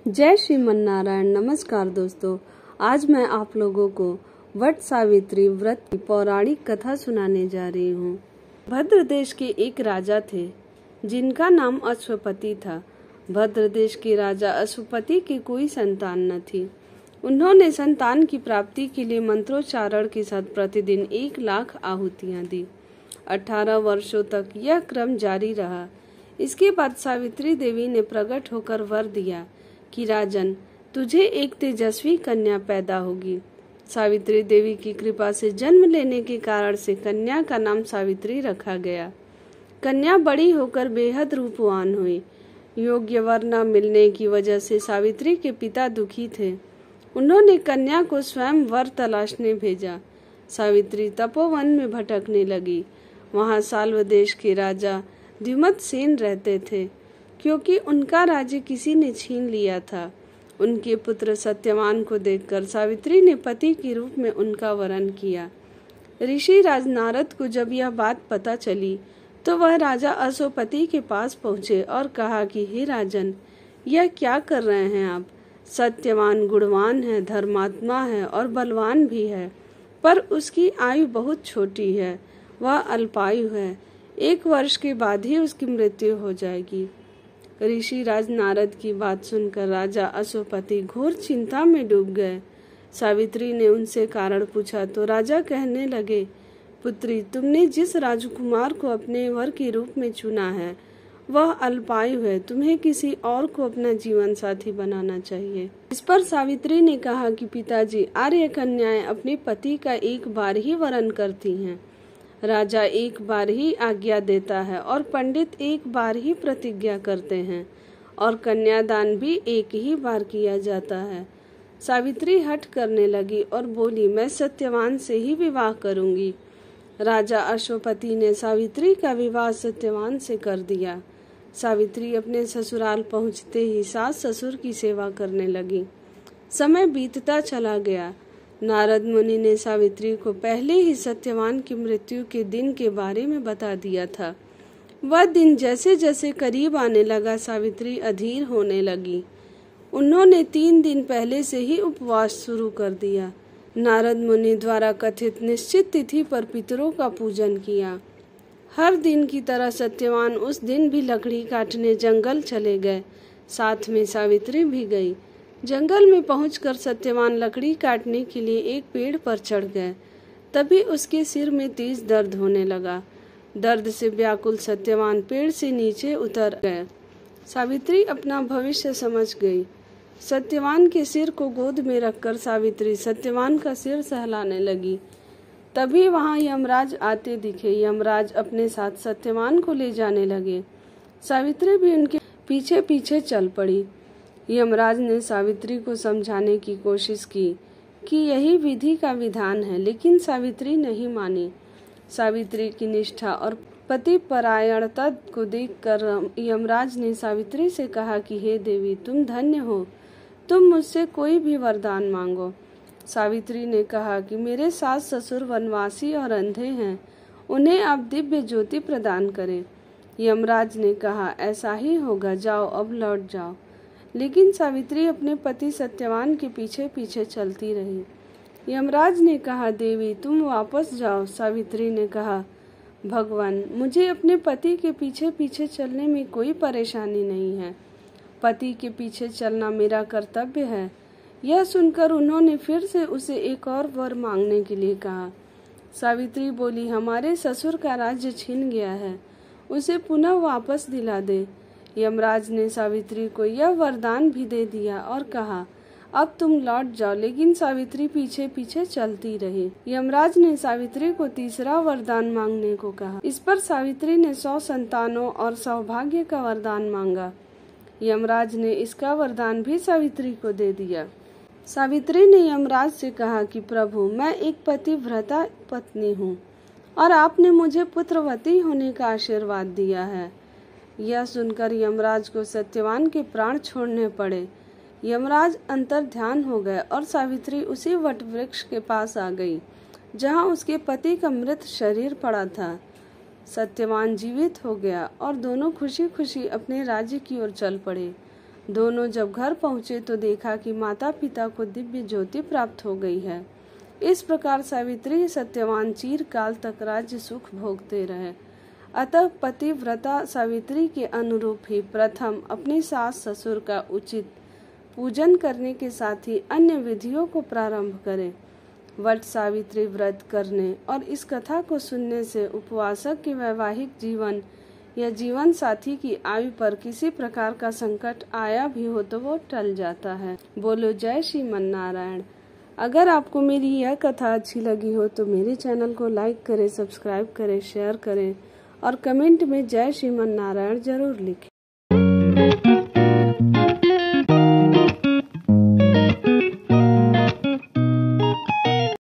जय श्रीमन नारायण। नमस्कार दोस्तों, आज मैं आप लोगों को वट सावित्री व्रत की पौराणिक कथा सुनाने जा रही हूँ। भद्र देश के एक राजा थे जिनका नाम अश्वपति था। भद्र देश के राजा अश्वपति की कोई संतान न थी। उन्होंने संतान की प्राप्ति के लिए मंत्रोच्चारण के साथ प्रतिदिन 1,00,000 आहुतियाँ दी। 18 वर्षों तक यह क्रम जारी रहा। इसके बाद सावित्री देवी ने प्रकट होकर वर दिया कि राजन, तुझे एक तेजस्वी कन्या पैदा होगी। सावित्री देवी की कृपा से जन्म लेने के कारण से कन्या का नाम सावित्री रखा गया। कन्या बड़ी होकर बेहद रूपवान हुई। योग्य वर न मिलने की वजह से सावित्री के पिता दुखी थे। उन्होंने कन्या को स्वयं वर तलाशने भेजा। सावित्री तपोवन में भटकने लगी। वहां साल्व देश के राजा द्युमत सेन रहते थे। क्योंकि उनका राज्य किसी ने छीन लिया था, उनके पुत्र सत्यवान को देखकर सावित्री ने पति के रूप में उनका वरण किया। ऋषि राज नारद को जब यह बात पता चली तो वह राजा अश्वपति के पास पहुंचे और कहा कि हे राजन, यह क्या कर रहे हैं आप? सत्यवान गुणवान है, धर्मात्मा है और बलवान भी है, पर उसकी आयु बहुत छोटी है। वह अल्पायु है। 1 वर्ष के बाद ही उसकी मृत्यु हो जाएगी। ऋषि राज नारद की बात सुनकर राजा अश्वपति घोर चिंता में डूब गए। सावित्री ने उनसे कारण पूछा तो राजा कहने लगे, पुत्री, तुमने जिस राजकुमार को अपने वर के रूप में चुना है वह अल्पायु है। तुम्हें किसी और को अपना जीवन साथी बनाना चाहिए। इस पर सावित्री ने कहा कि पिताजी, आर्य कन्याएं अपने पति का एक बार ही वरण करती हैं। राजा एक बार ही आज्ञा देता है और पंडित एक बार ही प्रतिज्ञा करते हैं और कन्यादान भी एक ही बार किया जाता है। सावित्री हठ करने लगी और बोली, मैं सत्यवान से ही विवाह करूंगी। राजा अश्वपति ने सावित्री का विवाह सत्यवान से कर दिया। सावित्री अपने ससुराल पहुंचते ही सास ससुर की सेवा करने लगी। समय बीतता चला गया। नारद मुनि ने सावित्री को पहले ही सत्यवान की मृत्यु के दिन के बारे में बता दिया था। वह दिन जैसे जैसे करीब आने लगा, सावित्री अधीर होने लगी। उन्होंने 3 दिन पहले से ही उपवास शुरू कर दिया। नारद मुनि द्वारा कथित निश्चित तिथि पर पितरों का पूजन किया। हर दिन की तरह सत्यवान उस दिन भी लकड़ी काटने जंगल चले गए। साथ में सावित्री भी गई। जंगल में पहुंचकर सत्यवान लकड़ी काटने के लिए एक पेड़ पर चढ़ गए। तभी उसके सिर में तेज दर्द होने लगा। दर्द से व्याकुल सत्यवान पेड़ से नीचे उतर गए। सावित्री अपना भविष्य समझ गई। सत्यवान के सिर को गोद में रखकर सावित्री सत्यवान का सिर सहलाने लगी। तभी वहां यमराज आते दिखे। यमराज अपने साथ सत्यवान को ले जाने लगे। सावित्री भी उनके पीछे पीछे चल पड़ी। यमराज ने सावित्री को समझाने की कोशिश की कि यही विधि का विधान है, लेकिन सावित्री नहीं मानी। सावित्री की निष्ठा और पति परायणता को देखकर यमराज ने सावित्री से कहा कि हे देवी, तुम धन्य हो, तुम मुझसे कोई भी वरदान मांगो। सावित्री ने कहा कि मेरे सास ससुर वनवासी और अंधे हैं, उन्हें आप दिव्य ज्योति प्रदान करें। यमराज ने कहा, ऐसा ही होगा, जाओ अब लौट जाओ। लेकिन सावित्री अपने पति सत्यवान के पीछे पीछे चलती रही। यमराज ने कहा, देवी तुम वापस जाओ। सावित्री ने कहा, भगवान, मुझे अपने पति के पीछे पीछे चलने में कोई परेशानी नहीं है। पति के पीछे चलना मेरा कर्तव्य है। यह सुनकर उन्होंने फिर से उसे एक और वर मांगने के लिए कहा। सावित्री बोली, हमारे ससुर का राज्य छिन गया है, उसे पुनः वापस दिला दे। यमराज ने सावित्री को यह वरदान भी दे दिया और कहा, अब तुम लौट जाओ। लेकिन सावित्री पीछे पीछे चलती रही। यमराज ने सावित्री को तीसरा वरदान मांगने को कहा। इस पर सावित्री ने 100 संतानों और सौभाग्य का वरदान मांगा। यमराज ने इसका वरदान भी सावित्री को दे दिया। सावित्री ने यमराज से कहा कि प्रभु, मैं एक पतिव्रता पत्नी हूँ और आपने मुझे पुत्रवती होने का आशीर्वाद दिया है। यह सुनकर यमराज को सत्यवान के प्राण छोड़ने पड़े। यमराज अंतर ध्यान हो गए और सावित्री उसी वट वृक्ष के पास आ गई जहाँ उसके पति का मृत शरीर पड़ा था। सत्यवान जीवित हो गया और दोनों खुशी खुशी अपने राज्य की ओर चल पड़े। दोनों जब घर पहुंचे तो देखा कि माता पिता को दिव्य ज्योति प्राप्त हो गई है। इस प्रकार सावित्री सत्यवान चिरकाल तक राज्य सुख भोगते रहे। अतः पतिव्रता सावित्री के अनुरूप ही प्रथम अपनी सास ससुर का उचित पूजन करने के साथ ही अन्य विधियों को प्रारंभ करें। वट सावित्री व्रत करने और इस कथा को सुनने से उपवासक के वैवाहिक जीवन या जीवन साथी की आयु पर किसी प्रकार का संकट आया भी हो तो वो टल जाता है। बोलो जय श्रीमन नारायण। अगर आपको मेरी यह कथा अच्छी लगी हो तो मेरे चैनल को लाइक करें, सब्सक्राइब करें, शेयर करें और कमेंट में जय श्रीमन नारायण जरूर लिखें।